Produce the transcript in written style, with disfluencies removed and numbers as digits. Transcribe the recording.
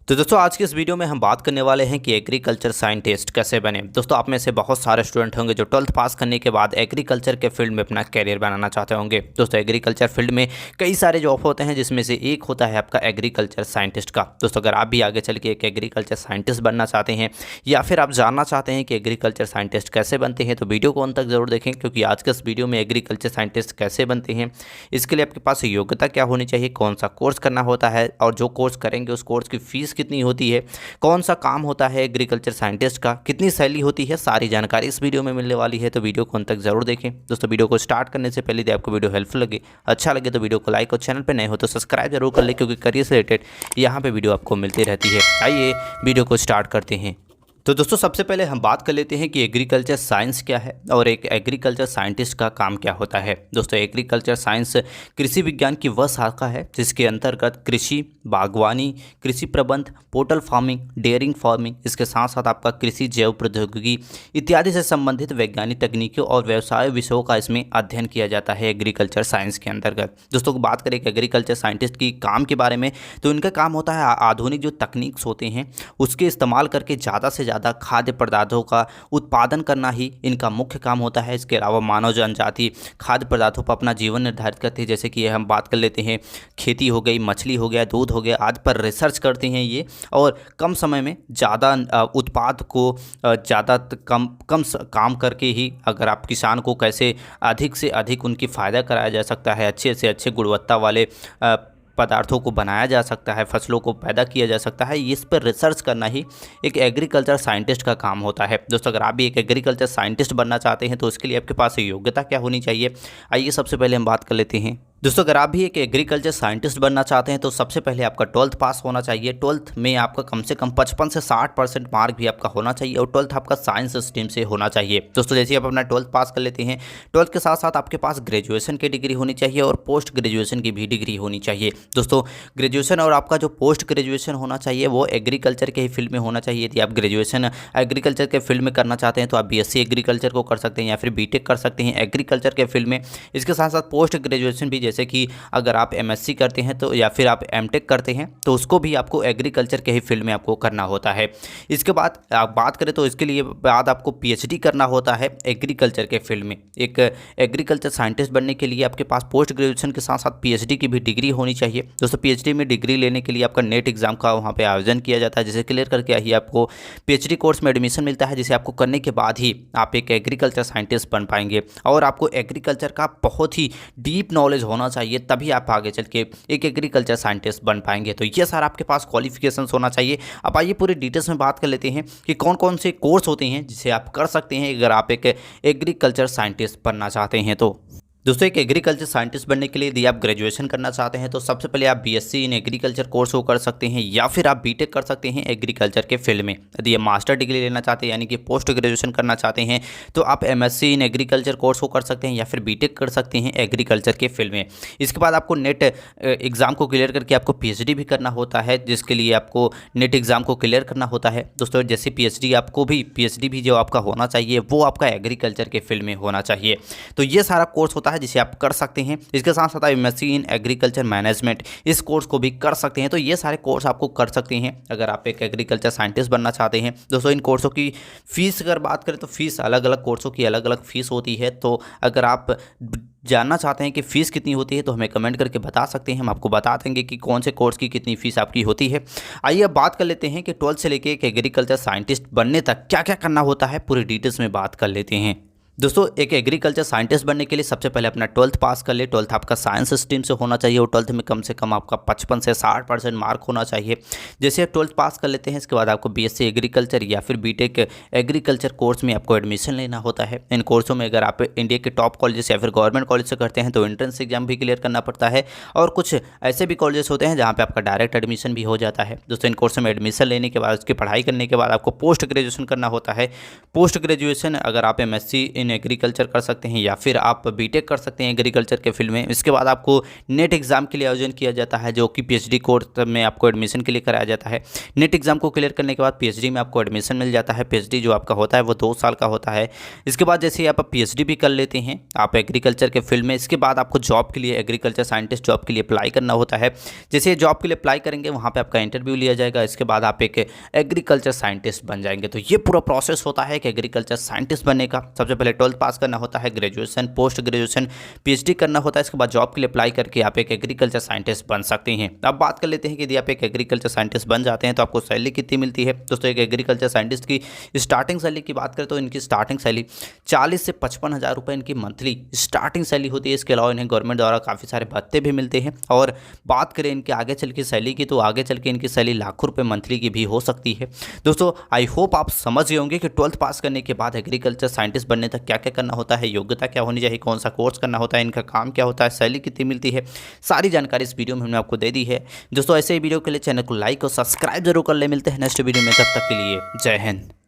तो दोस्तों आज की इस वीडियो में हम बात करने वाले हैं कि एग्रीकल्चर साइंटिस्ट कैसे बने। दोस्तों आप में से बहुत सारे स्टूडेंट होंगे जो 12th पास करने के बाद एग्रीकल्चर के फील्ड में अपना कैरियर बनाना चाहते होंगे। दोस्तों एग्रीकल्चर फील्ड में कई सारे जॉब होते हैं जिसमें से एक होता है आपका एग्रीकल्चर साइंटिस्ट का। दोस्तों अगर आप भी आगे चल के एक एग्रीकल्चर साइंटिस्ट बनना चाहते हैं या फिर आप जानना चाहते हैं कि एग्रीकल्चर साइंटिस्ट कैसे बनते हैं तो वीडियो को अंत तक जरूर देखें, क्योंकि आज के इस वीडियो में एग्रीकल्चर साइंटिस्ट कैसे बनते हैं, इसके लिए आपके पास योग्यता क्या होनी चाहिए, कौन सा कोर्स करना होता है और जो कोर्स करेंगे उस कोर्स की फीस कितनी होती है, कौन सा काम होता है एग्रीकल्चर साइंटिस्ट का, कितनी सैलरी होती है, सारी जानकारी इस वीडियो में मिलने वाली है। तो वीडियो को अंत तक जरूर देखें। दोस्तों वीडियो को स्टार्ट करने से पहले यदि आपको वीडियो हेल्पफुल लगे, अच्छा लगे तो वीडियो को लाइक और चैनल पर नए हो तो सब्सक्राइब जरूर कर ले, क्योंकि करियर से रिलेटेड यहाँ पे वीडियो आपको मिलती रहती है। आइए वीडियो को स्टार्ट करते हैं। तो दोस्तों सबसे पहले हम बात कर लेते हैं कि एग्रीकल्चर साइंस क्या है और एक एग्रीकल्चर साइंटिस्ट का काम क्या होता है। दोस्तों एग्रीकल्चर साइंस कृषि विज्ञान की वह शाखा है जिसके अंतर्गत कृषि, बागवानी, कृषि प्रबंध, पोर्टल फार्मिंग, डेयरिंग फार्मिंग, इसके साथ साथ आपका कृषि, जैव प्रौद्योगिकी इत्यादि से संबंधित वैज्ञानिक तकनीकों और व्यवसाय विषयों का इसमें अध्ययन किया जाता है एग्रीकल्चर साइंस के अंतर्गत। दोस्तों बात करें एग्रीकल्चर साइंटिस्ट की काम के बारे में तो इनका काम होता है आधुनिक जो तकनीक्स होते हैं उसके इस्तेमाल करके ज़्यादा से ज़्यादा खाद्य पदार्थों का उत्पादन करना ही इनका मुख्य काम होता है। इसके अलावा मानव जनजाति खाद्य पदार्थों पर अपना जीवन निर्धारित करती है, जैसे कि हम बात कर लेते हैं खेती हो गई, मछली हो गया, दूध हो गया आदि पर रिसर्च करते हैं ये, और कम समय में ज़्यादा उत्पाद को ज़्यादा कम काम करके ही अगर आप किसान को कैसे अधिक से अधिक उनकी फ़ायदा कराया जा सकता है, अच्छे से अच्छे गुणवत्ता वाले पदार्थों को बनाया जा सकता है, फसलों को पैदा किया जा सकता है, इस पर रिसर्च करना ही एक एग्रीकल्चर साइंटिस्ट का काम होता है। दोस्तों अगर आप भी एक एग्रीकल्चर साइंटिस्ट बनना चाहते हैं तो उसके लिए आपके पास योग्यता क्या होनी चाहिए, आइए सबसे पहले हम बात कर लेते हैं। दोस्तों अगर आप भी एक एग्रीकल्चर साइंटिस्ट बनना चाहते हैं तो सबसे पहले आपका 12th पास होना चाहिए। 12th में आपका कम से कम 55 से 60% मार्क भी आपका होना चाहिए और 12th आपका साइंस स्ट्रीम से होना चाहिए। दोस्तों जैसे आप अपना 12th पास कर लेते हैं, 12th के साथ साथ आपके पास ग्रेजुएशन की डिग्री होनी चाहिए और पोस्ट ग्रेजुएशन की भी डिग्री होनी चाहिए। दोस्तों ग्रेजुएशन और आपका जो पोस्ट ग्रेजुएशन होना चाहिए वो एग्रीकल्चर के ही फील्ड में होना चाहिए। यदि आप ग्रेजुएशन एग्रीकल्चर के फील्ड में करना चाहते हैं तो आप BSc एग्रीकल्चर को कर सकते हैं या फिर BTech कर सकते हैं एग्रीकल्चर के फील्ड में। इसके साथ साथ पोस्ट ग्रेजुएशन भी, जैसे कि अगर आप MSc करते हैं तो या फिर आप MTech करते हैं तो उसको भी आपको एग्रीकल्चर के ही फील्ड में आपको करना होता है। इसके बाद आप बात करें तो इसके लिए बाद आपको PhD करना होता है एग्रीकल्चर के फील्ड में। एक एग्रीकल्चर साइंटिस्ट बनने के लिए आपके पास पोस्ट ग्रेजुएशन के साथ साथ PhD की भी डिग्री होनी चाहिए। दोस्तों PhD में डिग्री लेने के लिए आपका नेट एग्जाम का वहाँ पे आयोजन किया जाता है, जिसे क्लियर करके ही आपको PhD कोर्स में एडमिशन मिलता है, जिसे आपको करने के बाद ही आप एक एग्रीकल्चर साइंटिस्ट बन पाएंगे। और आपको एग्रीकल्चर का बहुत ही डीप नॉलेज होना चाहिए, तभी आप आगे चल के एक एग्रीकल्चर साइंटिस्ट बन पाएंगे। तो ये सारा आपके पास क्वालिफिकेशंस होना चाहिए। अब आइए पूरी डिटेल्स में बात कर लेते हैं कि कौन कौन से कोर्स होते हैं जिसे आप कर सकते हैं अगर आप एक एग्रीकल्चर साइंटिस्ट बनना चाहते हैं तो। दोस्तों एक एग्रीकल्चर साइंटिस्ट बनने के लिए यदि आप ग्रेजुएशन करना चाहते हैं तो सबसे पहले आप BSc इन एग्रीकल्चर कोर्स को कर सकते हैं या फिर आप BTech कर सकते हैं एग्रीकल्चर के फील्ड में। यदि आप मास्टर डिग्री लेना चाहते हैं यानी कि पोस्ट ग्रेजुएशन करना चाहते हैं तो आप MSc इन एग्रीकल्चर कोर्स को कर सकते हैं या फिर BTech कर सकते हैं एग्रीकल्चर के फील्ड में। इसके बाद आपको नेट एग्ज़ाम को क्लियर करके आपको PhD भी करना होता है, जिसके लिए आपको नेट एग्ज़ाम को क्लियर करना होता है। दोस्तों जैसे PhD भी जो आपका होना चाहिए वो आपका एग्रीकल्चर के फील्ड में होना चाहिए। तो ये सारा कोर्स होता है जिसे आप कर सकते हैं। इसके साथ साथ आप MSc इन एग्रीकल्चर मैनेजमेंट इस कोर्स को भी कर सकते हैं। तो ये सारे कोर्स आपको कर सकते हैं अगर आप एक एग्रीकल्चर साइंटिस्ट बनना चाहते हैं। दोस्तों इन कोर्सों की फ़ीस अगर बात करें तो फ़ीस अलग अलग कोर्सों की अलग अलग फ़ीस होती है। तो अगर आप जानना चाहते हैं कि फ़ीस कितनी होती है तो हमें कमेंट करके बता सकते हैं, हम आपको बता देंगे कि कौन से कोर्स की कितनी फ़ीस आपकी होती है। आइए अब बात कर लेते हैं कि 12th से लेके एक एग्रीकल्चर साइंटिस्ट बनने तक क्या क्या करना होता है, पूरी डिटेल्स में बात कर लेते हैं। दोस्तों एक एग्रीकल्चर साइंटिस्ट बनने के लिए सबसे पहले अपना 12th पास कर ले। 12th आपका साइंस स्ट्रीम से होना चाहिए और 12th में कम से कम आपका 55 से 60% मार्क होना चाहिए। जैसे आप 12th पास कर लेते हैं इसके बाद आपको BSc एग्रीकल्चर या फिर BTech एग्रीकल्चर कोर्स में आपको एडमिशन लेना होता है। इन कोर्सों में अगर आप इंडिया के टॉप कॉलेज या फिर गवर्नमेंट कॉलेज से करते हैं तो एंट्रेंस एग्जाम भी क्लियर करना पड़ता है, और कुछ ऐसे भी कॉलेजेस होते हैं जहाँ पर आपका डायरेक्ट एडमिशन भी हो जाता है। दोस्तों इन कोर्सों में एडमिशन लेने के बाद उसकी पढ़ाई करने के बाद आपको पोस्ट ग्रेजुएशन करना होता है। पोस्ट ग्रेजुएशन अगर आप MSc इन एग्रीकल्चर कर सकते हैं, या फिर आप बीटेक कर सकते हैं एग्रीकल्चर के फील्ड में। इसके बाद आपको नेट एग्जाम के लिए आयोजन किया जाता है, जो कि पीएचडी कोर्स में आपको एडमिशन के लिए कराया जाता है। नेट एग्जाम को क्लियर करने के बाद पीएचडी में आपको एडमिशन मिल जाता है। पीएचडी जो आपका होता है वो 2 साल का होता है। इसके बाद जैसे आप पीएचडी भी कर लेते हैं आप एग्रीकल्चर के फील्ड में, इसके बाद आपको जॉब के लिए एग्रीकल्चर साइंटिस्ट जॉब के लिए अप्लाई करना होता है। जैसे जॉब के लिए अप्लाई करेंगे वहाँ पे आपका इंटरव्यू लिया जाएगा, इसके बाद आप एक एग्रीकल्चर साइंटिस्ट बन जाएंगे। तो ये पूरा प्रोसेस होता है कि एग्रीकल्चर साइंटिस्ट बनने का। सबसे पहले 12th पास करना होता है, ग्रेजुएशन, पोस्ट ग्रेजुएशन, पीएचडी करना होता है, इसके बाद जॉब के लिए अप्लाई करके आप एक एग्रीकल्चर साइंटिस्ट बन सकते हैं। अब बात कर लेते हैं कि यदि आप एक एग्रीकल्चर साइंटिस्ट बन जाते हैं तो आपको सैलरी कितनी मिलती है। दोस्तों एक एग्रीकल्चर साइंटिस्ट की स्टार्टिंग सैलरी की बात करें तो इनकी स्टार्टिंग सैलरी 40 से 55 हज़ार रुपये इनकी मंथली स्टार्टिंग सैलरी होती है। इसके अलावा इन्हें गवर्नमेंट द्वारा काफ़ी सारे भत्ते भी मिलते हैं। और बात करें इनके आगे चल के सैलरी की, तो आगे चल के इनकी सैलरी लाखों रुपए मंथली की भी हो सकती है। दोस्तों आई होप आप समझ गए होंगे कि 12th पास करने के बाद एग्रीकल्चर साइंटिस्ट बनने तक क्या क्या करना होता है, योग्यता क्या होनी चाहिए, कौन सा कोर्स करना होता है, इनका काम क्या होता है, सैलरी कितनी मिलती है, सारी जानकारी इस वीडियो में हमने आपको दे दी है। दोस्तों ऐसे ही वीडियो के लिए चैनल को लाइक और सब्सक्राइब जरूर कर ले। मिलते हैं नेक्स्ट वीडियो में, तब तक के लिए जय हिंद।